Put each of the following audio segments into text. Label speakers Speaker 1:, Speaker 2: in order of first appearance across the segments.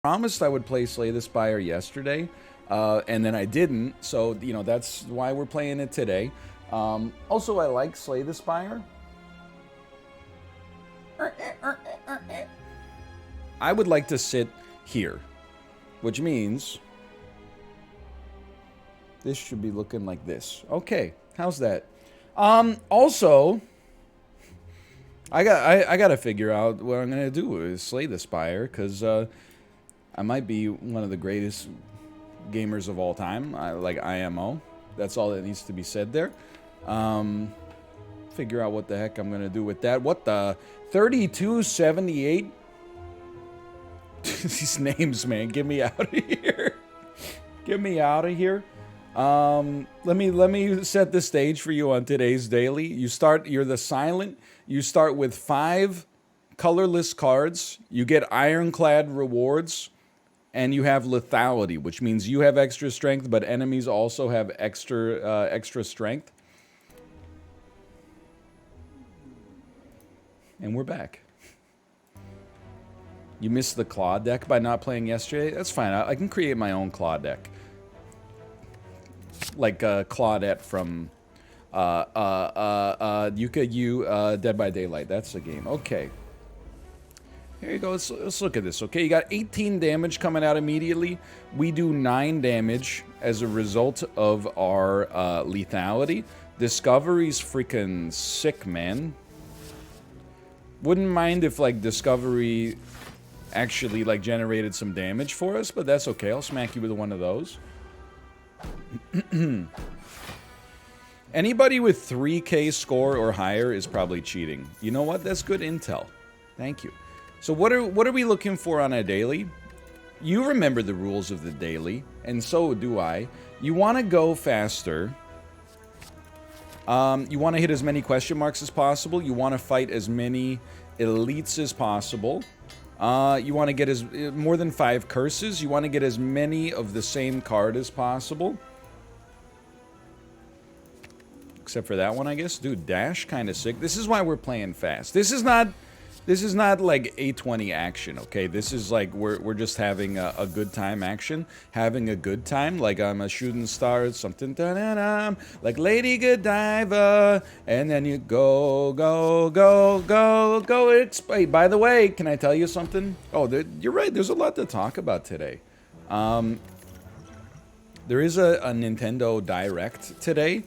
Speaker 1: promised I would play Slay the Spire yesterday, and then I didn't. So, you know, that's why we're playing it today. Also, I like Slay the Spire. I would like to sit here, which means this should be looking like this. Okay, how's that? Also, I gotta figure out what I'm gonna do is Slay the Spire, because I might be one of the greatest gamers of all time. Like IMO. That's all that needs to be said there. Figure out what the heck I'm gonna do with that. What the 3278? These names, man, get me out of here. Get me out of here. Let me set the stage for you on today's daily. You're the silent. You start with 5 colorless cards. You get ironclad rewards, and you have lethality, which means you have extra strength, but enemies also have extra strength. And we're back. You missed the claw deck by not playing yesterday? That's fine. I can create my own claw deck. Like Claudette from Dead by Daylight. That's the game. Okay. Here you go. Let's look at this. Okay, you got 18 damage coming out immediately. We do 9 damage as a result of our lethality. Discovery's freaking sick, man. Wouldn't mind if, like, Discovery actually, like, generated some damage for us, but that's okay. I'll smack you with one of those. Anybody with 3K score or higher is probably cheating. You know what? That's good intel. Thank you. So what are we looking for on a daily? You remember the rules of the daily, and so do I. You want to go faster. You want to hit as many question marks as possible. You want to fight as many elites as possible. You want to get more than 5 curses. You want to get as many of the same card as possible. Except for that one, I guess. Dude, dash kind of sick. This is why we're playing fast. This is not like A20 action, okay? This is like we're just having a good time action. Having a good time, like I'm a shooting star, something da-da-da, like Lady Godiva, and then you go. Hey, by the way, can I tell you something? Oh, you're right. There's a lot to talk about today. There is a Nintendo Direct today.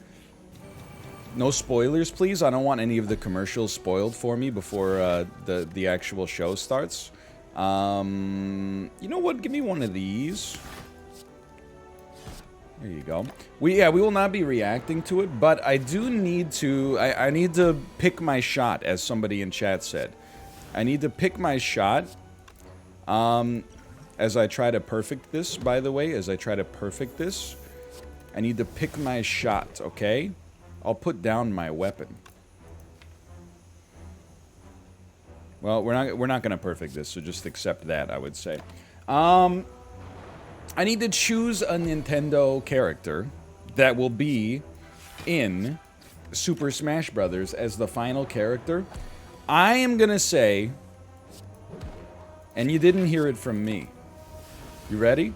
Speaker 1: No spoilers, please. I don't want any of the commercials spoiled for me before the actual show starts. You know what? Give me one of these. There you go. We will not be reacting to it, but I do need to... I need to pick my shot, as somebody in chat said. I need to pick my shot. As I try to perfect this, by the way, I need to pick my shot, okay? I'll put down my weapon. Well, we're not gonna perfect this, so just accept that, I would say. I need to choose a Nintendo character that will be in Super Smash Bros. As the final character. I am gonna say, and you didn't hear it from me. You ready?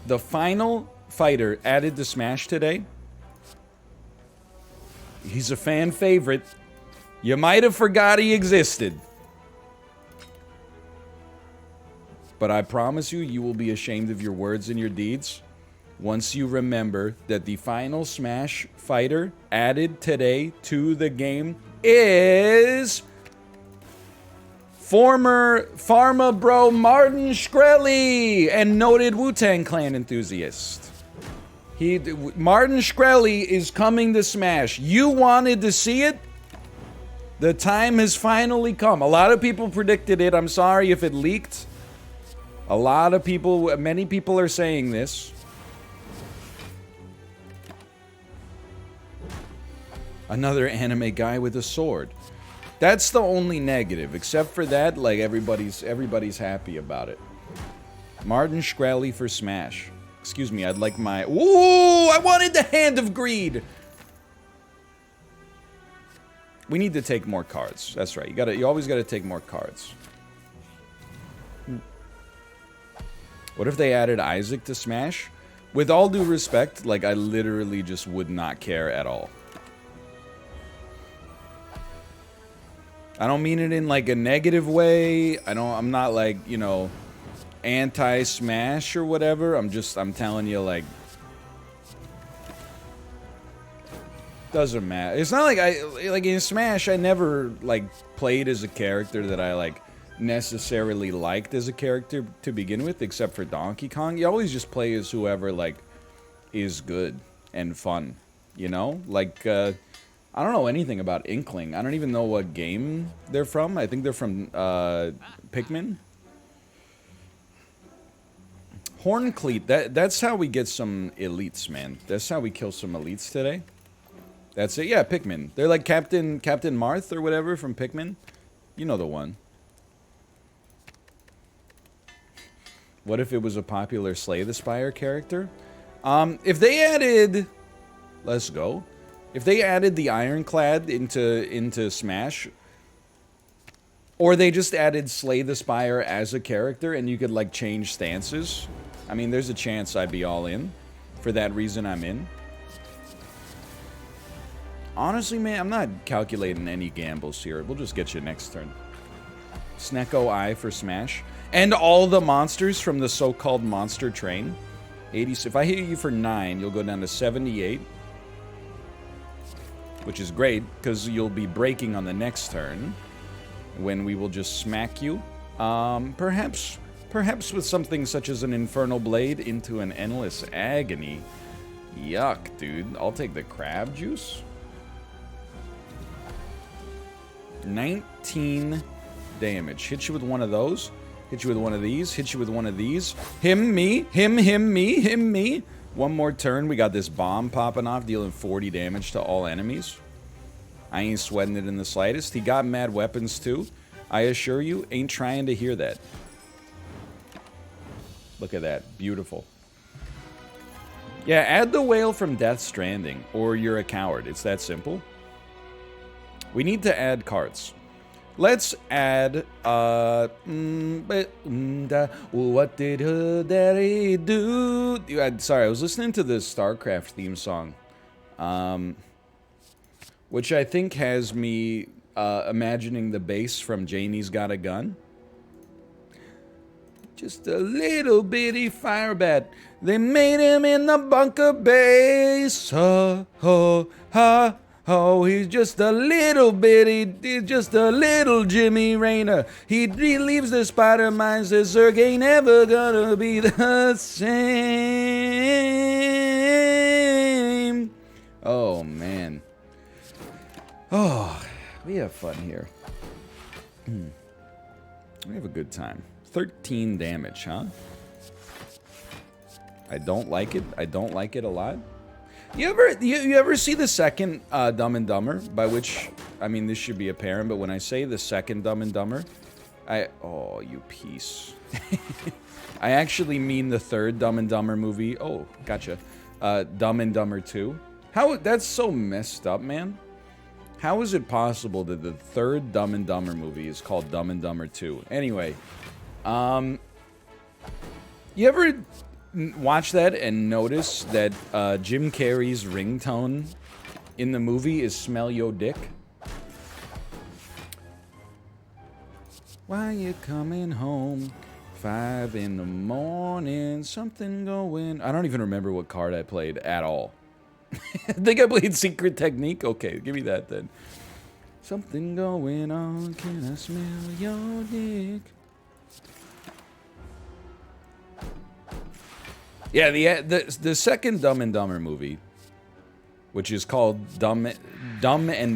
Speaker 1: The final fighter added to Smash today. He's a fan favorite. You might have forgot he existed. But I promise you, you will be ashamed of your words and your deeds once you remember that the final Smash fighter added today to the game is former Pharma Bro Martin Shkreli and noted Wu-Tang Clan enthusiast. Martin Shkreli is coming to Smash. You wanted to see it? The time has finally come. A lot of people predicted it. I'm sorry if it leaked. Many people are saying this. Another anime guy with a sword. That's the only negative. Except for that, like, everybody's happy about it. Martin Shkreli for Smash. Excuse me, I'd like my... Ooh, I wanted the Hand of Greed! We need to take more cards. That's right. You always gotta take more cards. What if they added Isaac to Smash? With all due respect, like, I literally just would not care at all. I don't mean it in, like, a negative way. I'm not, like, you know, anti-Smash or whatever. I'm telling you, like, doesn't matter. It's not like like, in Smash, I never, like, played as a character that I, like, necessarily liked as a character to begin with, except for Donkey Kong. You always just play as whoever, like, is good and fun, you know? Like, I don't know anything about Inkling. I don't even know what game they're from. I think they're from Pikmin. Horncleat. That's how we get some elites, man. That's how we kill some elites today. That's it. Yeah, Pikmin. They're like Captain Marth or whatever from Pikmin. You know the one. What if it was a popular Slay the Spire character? If they added... Let's go. If they added the Ironclad into Smash, or they just added Slay the Spire as a character and you could, like, change stances, I mean, there's a chance I'd be all in. For that reason, I'm in. Honestly, man, I'm not calculating any gambles here. We'll just get you next turn. Snecko Eye for Smash. And all the monsters from the so-called monster train. 80. If I hit you for 9, you'll go down to 78. Which is great, because you'll be breaking on the next turn, when we will just smack you. Perhaps with something such as an Infernal Blade into an Endless Agony. Yuck, dude. I'll take the crab juice. 19 damage. Hit you with one of those. Hit you with one of these. Hit you with one of these. Him, me. Him, me. Him, me. One more turn, we got this bomb popping off, dealing 40 damage to all enemies. I ain't sweating it in the slightest. He got mad weapons too. I assure you, ain't trying to hear that. Look at that. Beautiful. Yeah, add the whale from Death Stranding, or you're a coward. It's that simple. We need to add cards. Let's add, what did her daddy do? Sorry, I was listening to the StarCraft theme song, which I think has me imagining the bass from Janie's Got a Gun. Just a little bitty fire bat. They made him in the bunker base. Ho, ho, ha. Oh, he's just a little bitty, he's just a little Jimmy Rayner. He leaves the spider mine, says Zerg ain't never gonna be the same. Oh, man. Oh, we have fun here. We have a good time. 13 damage, huh? I don't like it. I don't like it a lot. You ever see the second Dumb and Dumber? By which, I mean, this should be apparent, but when I say the second Dumb and Dumber, oh, you piece. I actually mean the third Dumb and Dumber movie. Oh, gotcha. Dumb and Dumber 2. That's so messed up, man. How is it possible that the third Dumb and Dumber movie is called Dumb and Dumber 2? Anyway, you ever watch that and notice that Jim Carrey's ringtone in the movie is "Smell Yo' Dick"? Why you coming home 5 in the morning? Something going... I don't even remember what card I played at all. I think I played Secret Technique. Okay, give me that then. Something going on. Can I smell your dick? Yeah, the second Dumb and Dumber movie, which is called Dumb and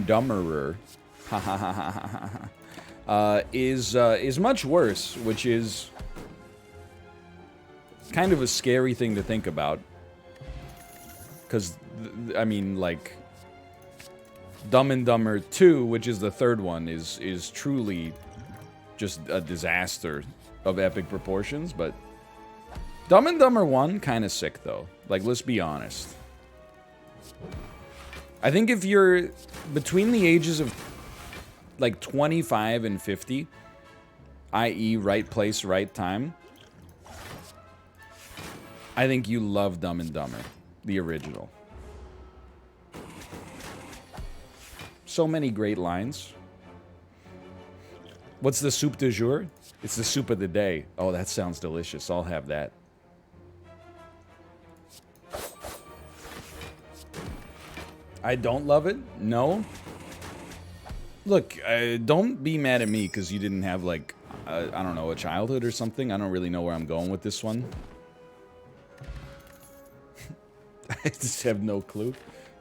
Speaker 1: Dumberer, is much worse, which is kind of a scary thing to think about. Because, I mean, like, Dumb and Dumber 2, which is the third one, is truly just a disaster of epic proportions, but Dumb and Dumber 1, kind of sick, though. Like, let's be honest. I think if you're between the ages of, like, 25 and 50, i.e. right place, right time, I think you love Dumb and Dumber, the original. So many great lines. What's the soup du jour? It's the soup of the day. Oh, that sounds delicious. I'll have that. I don't love it? No. Look, don't be mad at me because you didn't have, like, I don't know, a childhood or something. I don't really know where I'm going with this one. I just have no clue.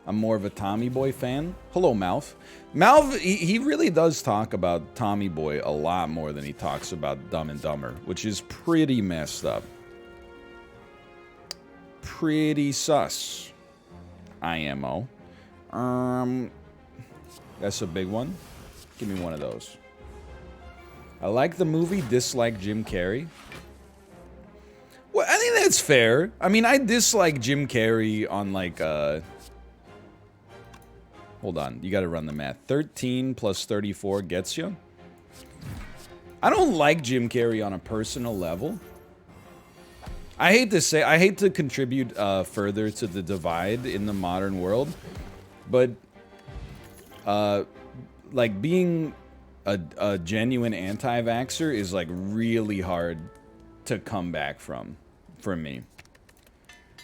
Speaker 1: I'm more of a Tommy Boy fan. Hello, Malf. Malf, he really does talk about Tommy Boy a lot more than he talks about Dumb and Dumber, which is pretty messed up. Pretty sus. IMO. That's a big one. Give me one of those. I like the movie, dislike Jim Carrey. Well, I think that's fair. I mean, I dislike Jim Carrey on, like, hold on, you gotta run the math. 13 plus 34 gets you. I don't like Jim Carrey on a personal level. I hate to contribute further to the divide in the modern world, but like being a genuine anti-vaxxer is like really hard to come back from for me.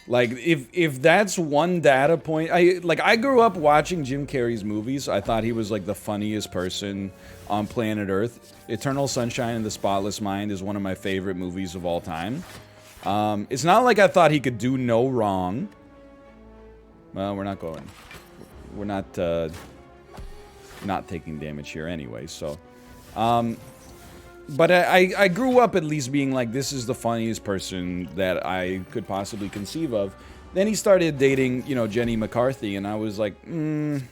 Speaker 1: Like if that's one data point, I grew up watching Jim Carrey's movies. I thought he was like the funniest person on planet Earth. Eternal Sunshine of the Spotless Mind is one of my favorite movies of all time. It's not like I thought he could do no wrong. Well, we're not going. We're not taking damage here anyway, so. But I grew up at least being like, this is the funniest person that I could possibly conceive of. Then he started dating, you know, Jenny McCarthy, and I was like, you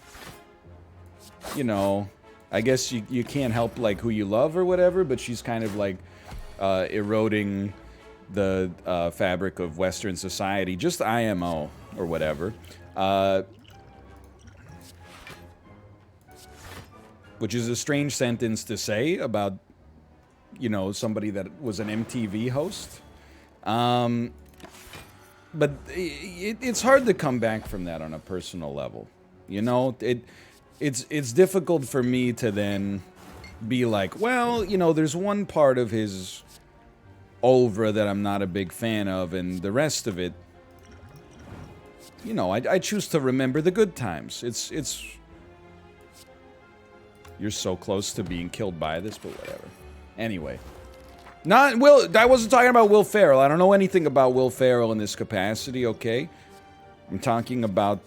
Speaker 1: know, I guess you can't help, like, who you love or whatever, but she's kind of, like, eroding the fabric of Western society. Just IMO or whatever. Which is a strange sentence to say about, you know, somebody that was an MTV host. But it's hard to come back from that on a personal level. You know, it's difficult for me to then be like, well, you know, there's one part of his oeuvre that I'm not a big fan of, and the rest of it, you know, I choose to remember the good times. It's you're so close to being killed by this, but whatever. Anyway. I wasn't talking about Will Ferrell. I don't know anything about Will Ferrell in this capacity, okay? I'm talking about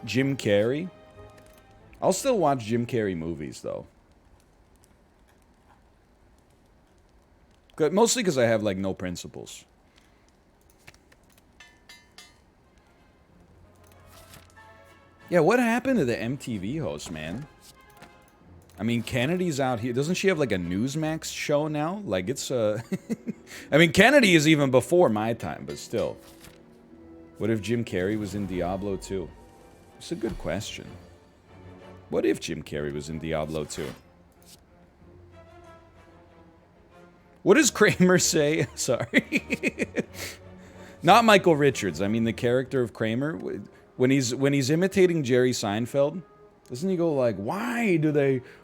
Speaker 1: Jim Carrey. I'll still watch Jim Carrey movies, though. Mostly because I have, like, no principles. Yeah, what happened to the MTV host, man? I mean, Kennedy's out here. Doesn't she have, like, a Newsmax show now? Like, it's, I mean, Kennedy is even before my time, but still. What if Jim Carrey was in Diablo 2? It's a good question. What if Jim Carrey was in Diablo 2? What does Kramer say? Sorry. Not Michael Richards. I mean, the character of Kramer. When he's imitating Jerry Seinfeld, doesn't he go like,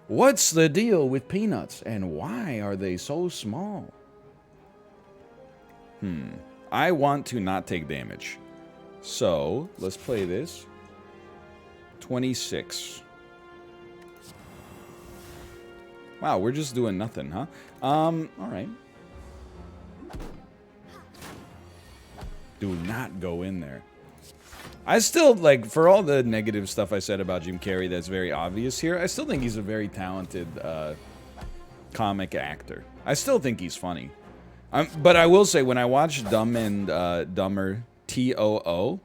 Speaker 1: what's the deal with peanuts? And why are they so small? I want to not take damage. So, let's play this. 26. Wow, we're just doing nothing, huh? Alright. Do not go in there. I still, like, for all the negative stuff I said about Jim Carrey that's very obvious here, I still think he's a very talented comic actor. I still think he's funny. But I will say, when I watched Dumb and Dumber TOO,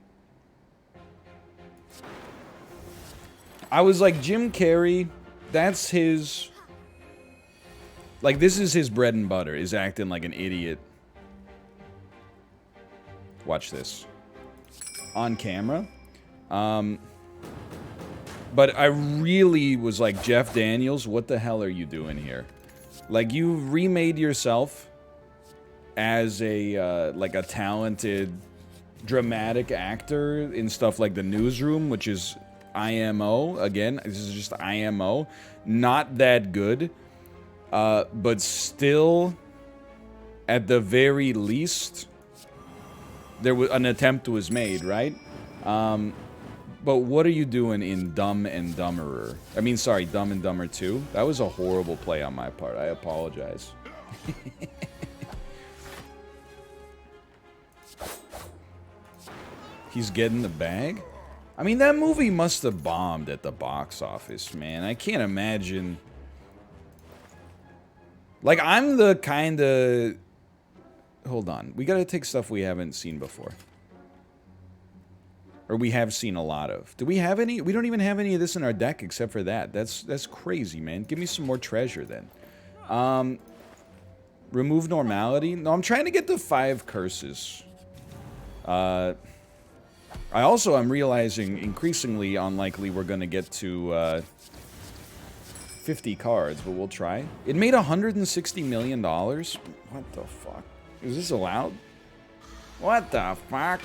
Speaker 1: I was like, Jim Carrey, that's his... Like, this is his bread and butter, is acting like an idiot. Watch this. On camera. But I really was like, Jeff Daniels, what the hell are you doing here? Like, you remade yourself as a, like a talented dramatic actor in stuff like The Newsroom, which is IMO. Again, this is just IMO. Not that good, but still, at the very least, there was an attempt was made, right? But what are you doing in Dumb and Dumberer? I mean, sorry, Dumb and Dumber 2? That was a horrible play on my part. I apologize. He's getting the bag? I mean, that movie must have bombed at the box office, man. I can't imagine. Like, I'm the kind of... Hold on. We gotta take stuff we haven't seen before. Or we have seen a lot of. Do we have any? We don't even have any of this in our deck except for that. That's crazy, man. Give me some more treasure then. Remove normality. No, I'm trying to get the 5 curses. I also am realizing increasingly unlikely we're gonna get to 50 cards, but we'll try. It made $160 million. What the fuck? Is this allowed? What the fuck?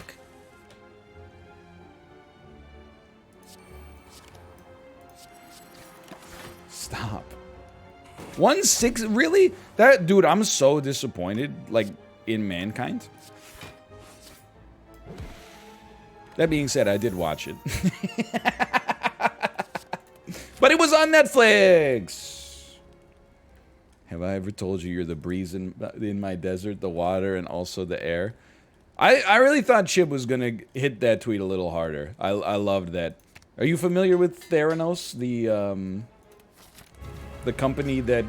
Speaker 1: Stop. 1/6? Really? That dude, I'm so disappointed, like, in Mankind. That being said, I did watch it. But it was on Netflix! Have I ever told you you're the breeze in my desert, the water, and also the air? I really thought Chib was gonna hit that tweet a little harder. I loved that. Are you familiar with Theranos, the company that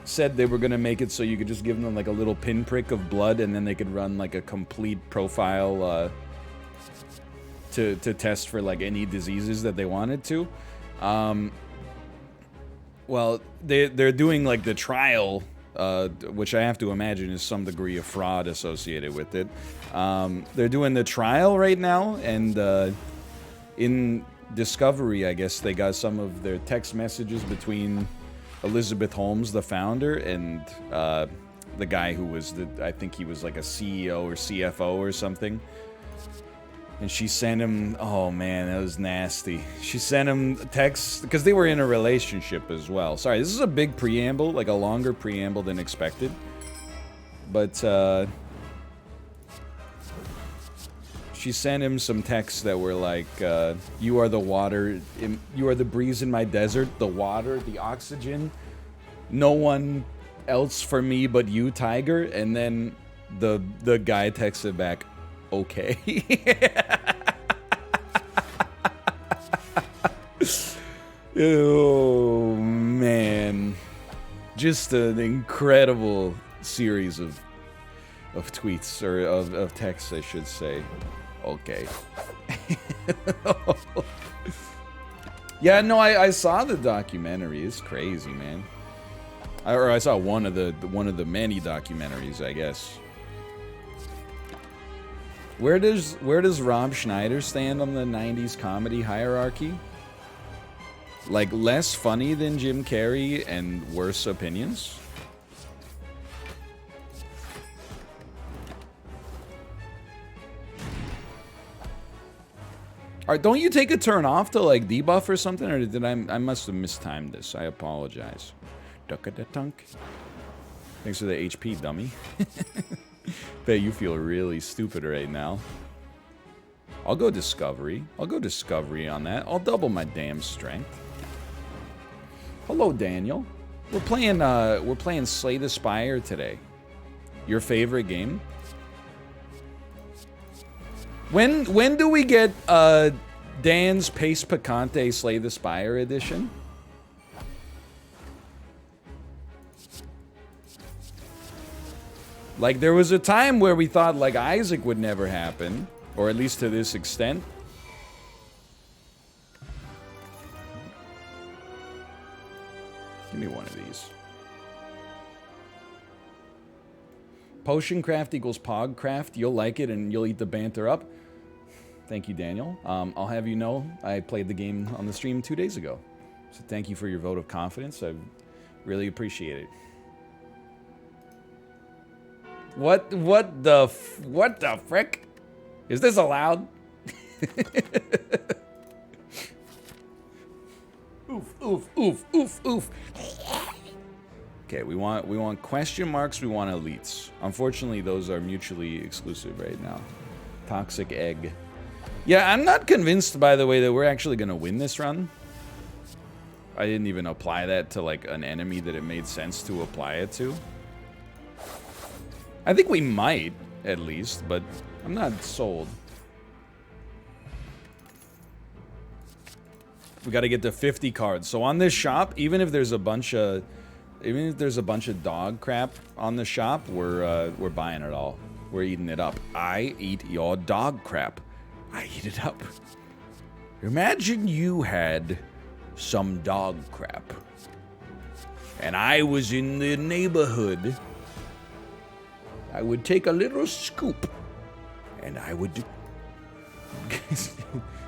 Speaker 1: said they were gonna make it so you could just give them like a little pinprick of blood and then they could run like a complete profile to test for like any diseases that they wanted to? Well, they're doing like the trial, which I have to imagine is some degree of fraud associated with it. They're doing the trial right now, and in Discovery, I guess they got some of their text messages between Elizabeth Holmes, the founder, and the guy who was I think he was like a CEO or CFO or something. And she sent him, oh man, that was nasty. She sent him texts, because they were in a relationship as well. Sorry, this is a big preamble, like a longer preamble than expected. But, she sent him some texts that were like, you are the water, you are the breeze in my desert, the water, the oxygen. No one else for me but you, Tiger. And then the guy texted back, okay. Oh, man. Just an incredible series of tweets, or of texts, I should say. Okay. Yeah, no, I saw the documentary. It's crazy, man. I saw one of the many documentaries, I guess. Where does Rob Schneider stand on the 90s comedy hierarchy? Like, less funny than Jim Carrey and worse opinions? Alright, don't you take a turn off to, like, debuff or something? Or did I must have mistimed this. I apologize. Duck-a-da-dunk. Thanks for the HP, dummy. Bet you feel really stupid right now. I'll go Discovery. I'll go Discovery on that. I'll double my damn strength. Hello, Daniel. We're playing Slay the Spire today. Your favorite game? When do we get Dan's Pace Picante Slay the Spire edition? Like, there was a time where we thought, like, Isaac would never happen. Or at least to this extent. Give me one of these. Potion craft equals pog craft. You'll like it and you'll eat the banter up. Thank you, Daniel. I'll have you know, I played the game on the stream 2 days ago. So thank you for your vote of confidence. I really appreciate it. What the frick? Is this allowed? Oof, oof, oof, oof, oof. Okay, we want question marks, we want elites. Unfortunately, those are mutually exclusive right now. Toxic egg. Yeah, I'm not convinced, by the way, that we're actually going to win this run. I didn't even apply that to, like, an enemy that it made sense to apply it to. I think we might, at least, but I'm not sold. We got to get to 50 cards. So on this shop, even if there's a bunch of dog crap on the shop, we're buying it all. We're eating it up. I eat your dog crap. I eat it up. Imagine you had some dog crap, and I was in the neighborhood. I would take a little scoop, and I would.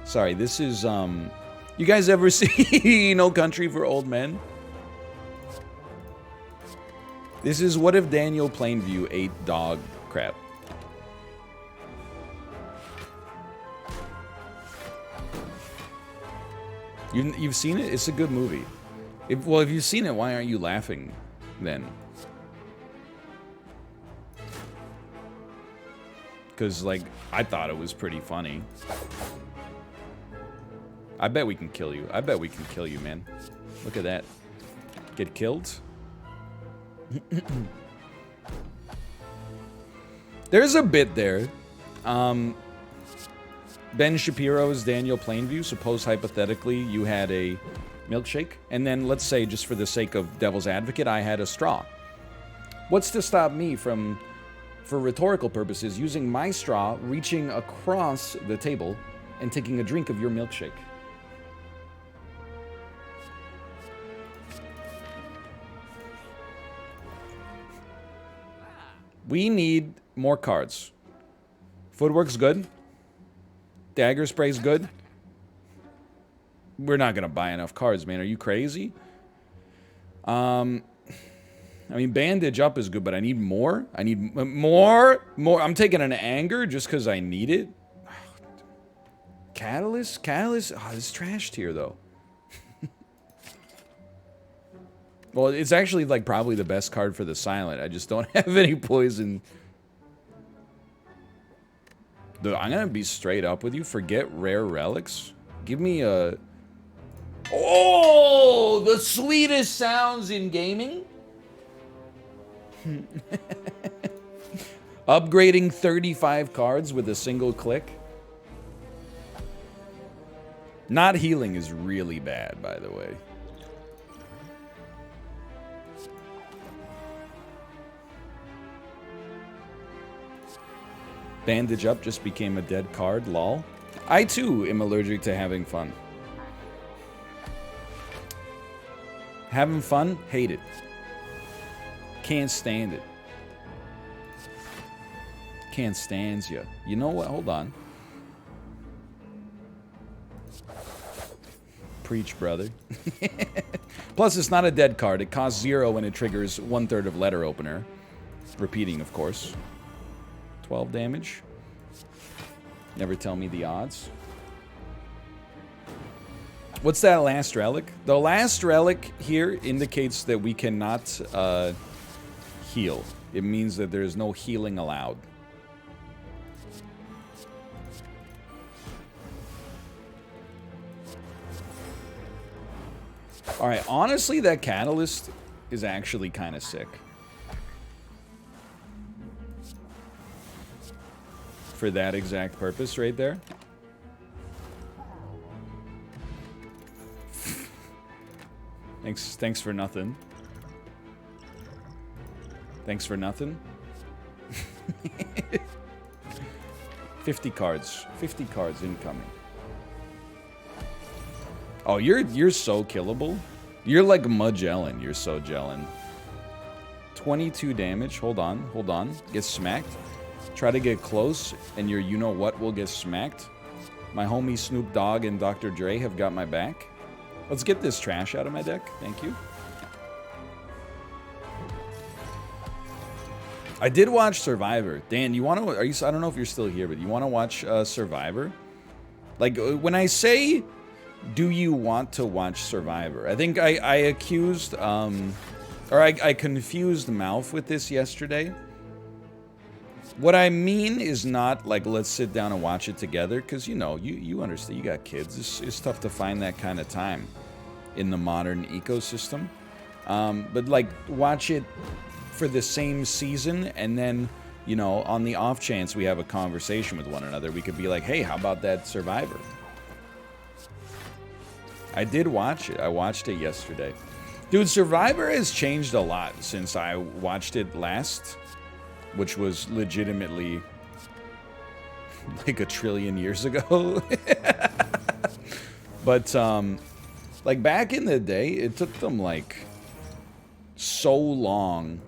Speaker 1: Sorry, this is You guys ever see No Country for Old Men? This is what if Daniel Plainview ate dog crap. You've seen it? It's a good movie. If you've seen it, why aren't you laughing then? Because, like, I thought it was pretty funny. I bet we can kill you. I bet we can kill you, man. Look at that. Get killed? There's a bit there. Ben Shapiro's Daniel Plainview. Suppose hypothetically you had a milkshake, and then let's say, just for the sake of devil's advocate, I had a straw. What's to stop me from, for rhetorical purposes, using my straw, reaching across the table, and taking a drink of your milkshake? We need more cards. Footwork's good. Dagger spray's good. We're not gonna buy enough cards, man. Are you crazy? I mean, bandage up is good, but I need more. I need more. I'm taking an anger just because I need it. Catalyst? Catalyst? Oh, this trash tier, though. Well, it's actually, like, probably the best card for the silent. I just don't have any poison. Dude, I'm gonna be straight up with you. Forget rare relics. Give me a... Oh! The sweetest sounds in gaming? Upgrading 35 cards with a single click? Not healing is really bad, by the way. Bandage up just became a dead card, lol. I too am allergic to having fun. Having fun? Hate it. Can't stand it. Can't stands ya. You know what? Hold on. Preach, brother. Plus, it's not a dead card. It costs 0 when it triggers 1/3 of letter opener. Repeating, of course. 12 damage. Never tell me the odds. What's that last relic? The last relic here indicates that we cannot heal. It means that there is no healing allowed. Alright, honestly, that catalyst is actually kind of sick. For that exact purpose right there. Thanks for nothing. Thanks for nothing. 50 cards. 50 cards incoming. Oh, you're so killable. You're like Magellan. You're so gelling. 22 damage. Hold on. Hold on. Get smacked. Try to get close, and your you-know-what will get smacked. My homie Snoop Dogg and Dr. Dre have got my back. Let's get this trash out of my deck. Thank you. I did watch Survivor. Dan, you want to? Are you? I don't know if you're still here, but you want to watch Survivor? Like when I say, do you want to watch Survivor? I think I accused or I confused Mouth with this yesterday. What I mean is not like let's sit down and watch it together, because you know you understand, you got kids. It's tough to find that kind of time in the modern ecosystem. But like watch it for the same season, and then you know on the off chance we have a conversation with one another, we could be like, hey, how about that Survivor? I did watch it. I watched it yesterday. Dude, Survivor has changed a lot since I watched it last, which was legitimately like a trillion years ago. But like back in the day, it took them like so long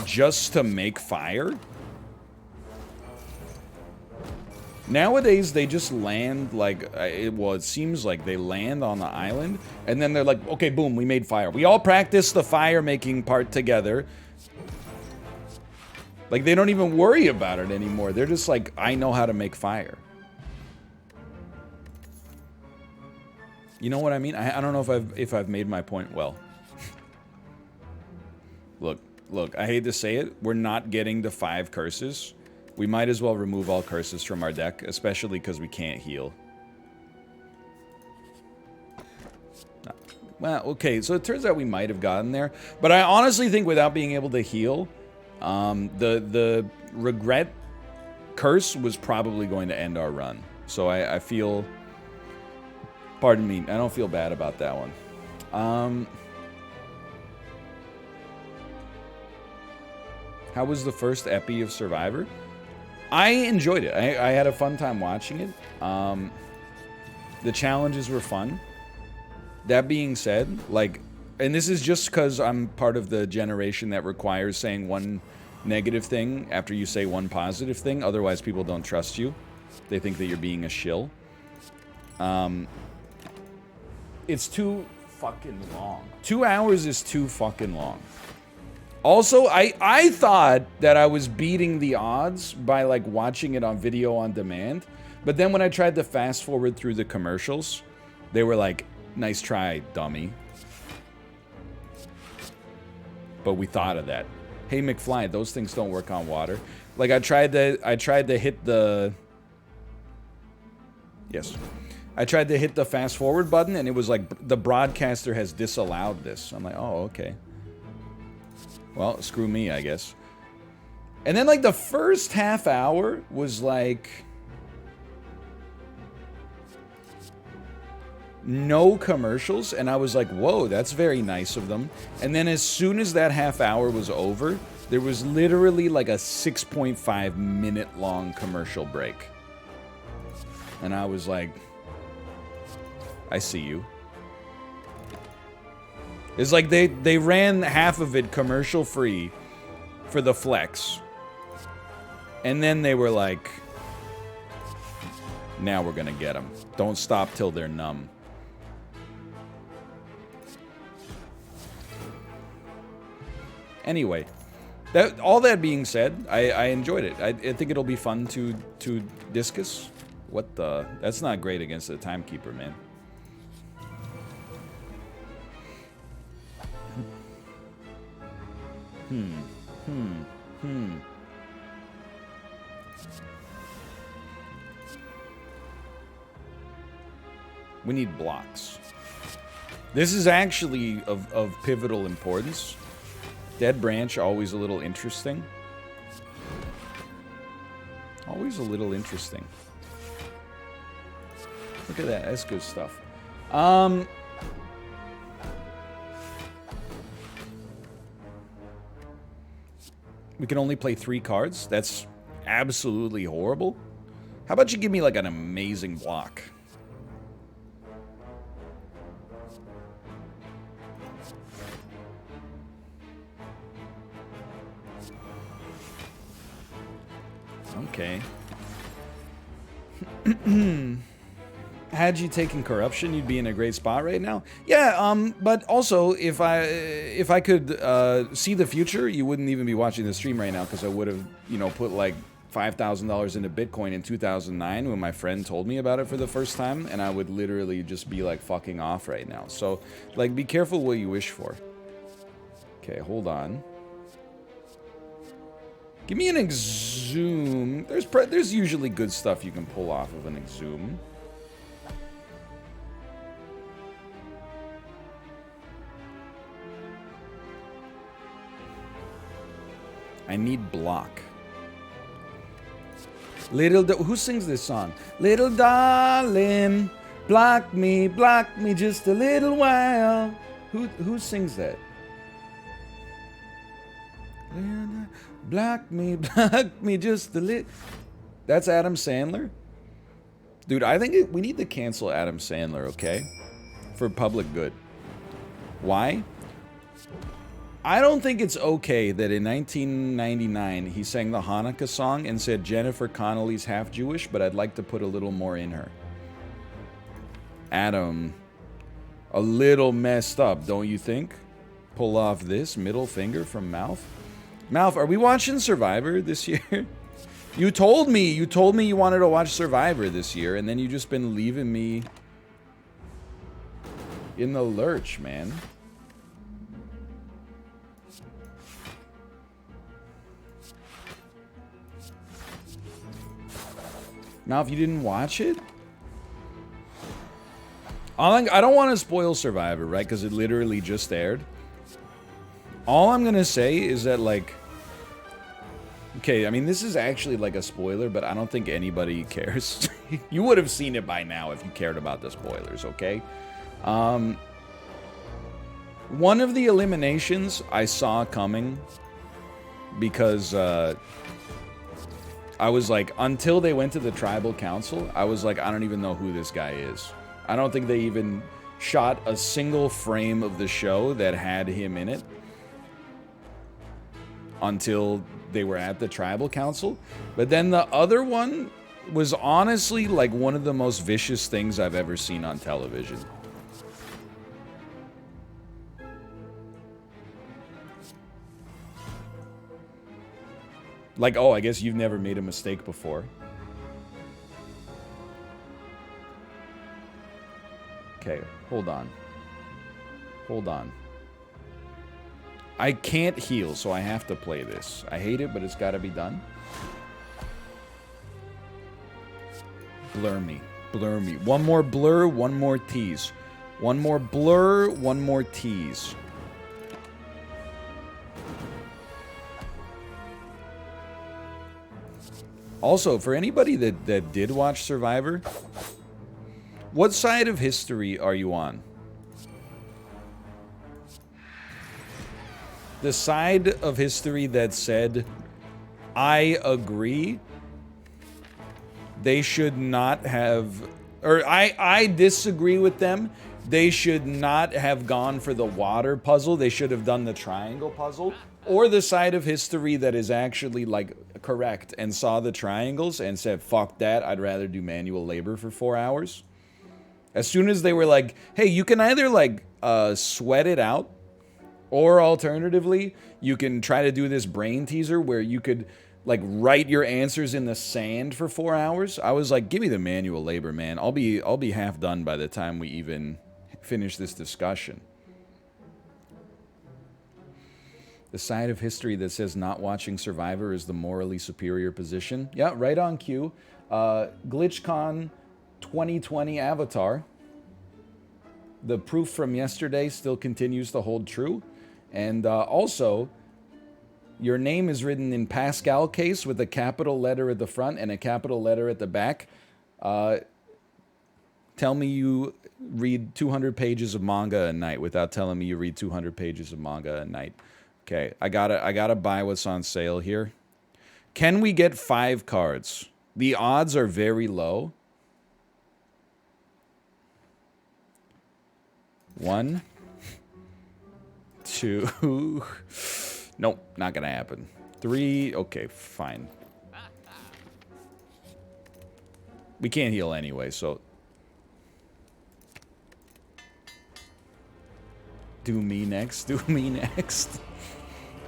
Speaker 1: just to make fire. Nowadays, they just land like, it seems like they land on the island, and then they're like, okay, boom, we made fire. We all practiced the fire-making part together. Like, they don't even worry about it anymore. They're just like, I know how to make fire. You know what I mean? I don't know if I've made my point well. Look, I hate to say it, we're not getting to 5 curses. We might as well remove all curses from our deck, especially because we can't heal. Well, okay, so it turns out we might have gotten there. But I honestly think without being able to heal, the regret curse was probably going to end our run. So I feel... Pardon me, I don't feel bad about that one. How was the first epi of Survivor? I enjoyed it. I had a fun time watching it. The challenges were fun. That being said, like, and this is just because I'm part of the generation that requires saying one negative thing after you say one positive thing. Otherwise, people don't trust you. They think that you're being a shill. It's too fucking long. 2 hours is too fucking long. Also, I thought that I was beating the odds by, like, watching it on video on demand. But then when I tried to fast forward through the commercials, they were like, nice try, dummy. But we thought of that. Hey, McFly, those things don't work on water. Like, I tried to hit the... Yes. I tried to hit the fast forward button, and it was like, the broadcaster has disallowed this. I'm like, oh, okay. Well, screw me, I guess. And then, like, the first half hour was, like... no commercials, and I was like, whoa, that's very nice of them. And then as soon as that half hour was over, there was literally, like, a 6.5 minute long commercial break. And I was like... I see you. It's like they ran half of it commercial free for the flex. And then they were like, now we're gonna get them. Don't stop till they're numb. Anyway, all that being said, I enjoyed it. I think it'll be fun to discuss. What the? That's not great against the timekeeper, man. We need blocks. This is actually of pivotal importance. Dead branch, always a little interesting. Always a little interesting. Look at that, that's good stuff. We can only play 3 cards? That's absolutely horrible. How about you give me, like, an amazing block? Okay. Had you taken corruption, you'd be in a great spot right now. Yeah, but also if I could see the future, you wouldn't even be watching the stream right now because I would have, you know, put like $5,000 into Bitcoin in 2009 when my friend told me about it for the first time, and I would literally just be like fucking off right now. So, like, be careful what you wish for. Okay, hold on. Give me an exhume. There's usually good stuff you can pull off of an exhume. I need block. Who sings this song? Little darling, block me just a little while. Who sings that? Block me just a little. That's Adam Sandler? Dude, I think we need to cancel Adam Sandler, okay? For public good. Why? I don't think it's okay that in 1999 he sang the Hanukkah song and said Jennifer Connelly's half Jewish, but I'd like to put a little more in her. Adam, a little messed up, don't you think? Pull off this middle finger from Mouth. Mouth, are we watching Survivor this year? You told me you wanted to watch Survivor this year, and then you just been leaving me in the lurch, man. Now, if you didn't watch it, I don't want to spoil Survivor, right? Because it literally just aired. All I'm going to say is that, like, okay, I mean, this is actually like a spoiler, but I don't think anybody cares. You would have seen it by now if you cared about the spoilers, okay? One of the eliminations I saw coming because I was like, until they went to the tribal council, I was like, I don't even know who this guy is. I don't think they even shot a single frame of the show that had him in it until they were at the tribal council. But then the other one was honestly like one of the most vicious things I've ever seen on television. Like, oh, I guess you've never made a mistake before. Okay, hold on. Hold on. I can't heal, so I have to play this. I hate it, but it's gotta be done. Blur me. Blur me. One more blur, one more tease. One more blur, one more tease. Also, for anybody that did watch Survivor, what side of history are you on? The side of history that said, I agree, they should not have, or I disagree with them, they should not have gone for the water puzzle, they should have done the triangle puzzle, or the side of history that is actually, like, correct and saw the triangles and said, fuck that, I'd rather do manual labor for 4 hours. As soon as they were like, hey, you can either, like, sweat it out, or alternatively, you can try to do this brain teaser where you could, like, write your answers in the sand for 4 hours. I was like, give me the manual labor, man. I'll be half done by the time we even finish this discussion. The side of history that says not watching Survivor is the morally superior position. Yeah, right on cue. GlitchCon 2020 avatar. The proof from yesterday still continues to hold true. And also, your name is written in Pascal case with a capital letter at the front and a capital letter at the back. Tell me you read 200 pages of manga a night without telling me you read 200 pages of manga a night. Okay, I gotta buy what's on sale here. Can we get 5 cards? The odds are very low. 1, 2. Nope, not gonna happen. 3. Okay, fine. We can't heal anyway, so Do me next. Do me next.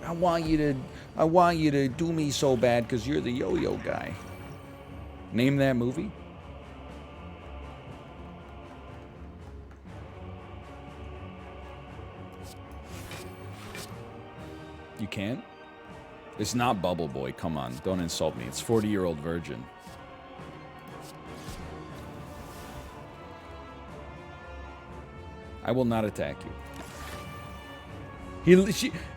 Speaker 1: I want you to do me so bad because you're the yo-yo guy. Name that movie. You can't? It's not Bubble Boy. Come on, don't insult me. It's 40-year-old virgin. I will not attack you.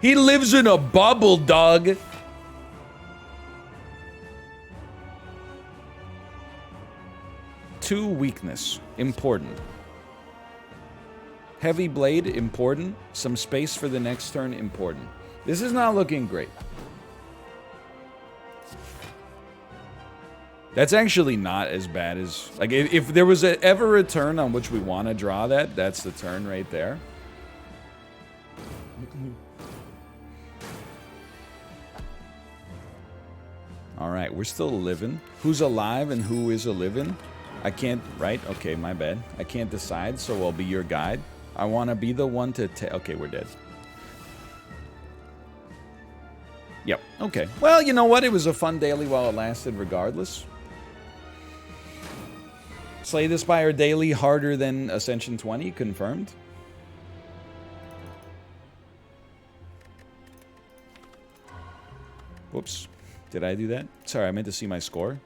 Speaker 1: He lives in a bubble, dog. Two, weakness. Important. Heavy blade, important. Some space for the next turn, important. This is not looking great. That's actually not as bad as... Like, if there was ever a turn on which we want to draw that, that's the turn right there. Alright, we're still living. Who's alive and who is a living? I can't... Right? Okay, my bad. I can't decide, so I'll be your guide. I want to be the one to... Okay, we're dead. Yep, okay. Well, you know what? It was a fun daily while it lasted regardless. Slay the Spire Daily harder than Ascension 20, confirmed. Whoops. Did I do that? Sorry, I meant to see my score.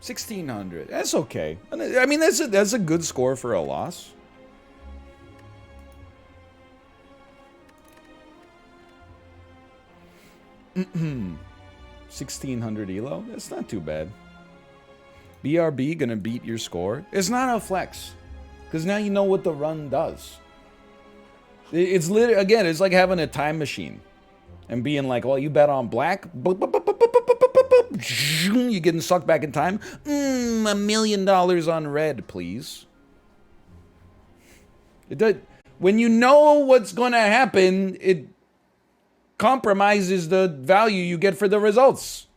Speaker 1: 1600. That's okay. I mean, that's a good score for a loss. $1,600 elo? That's not too bad. BRB gonna beat your score? It's not a flex. Because now you know what the run does. It's literally, again, it's like having a time machine. And being like, well, you bet on black. You're getting sucked back in time. $1 million on red, please. It does. When you know what's gonna happen, it compromises the value you get for the results.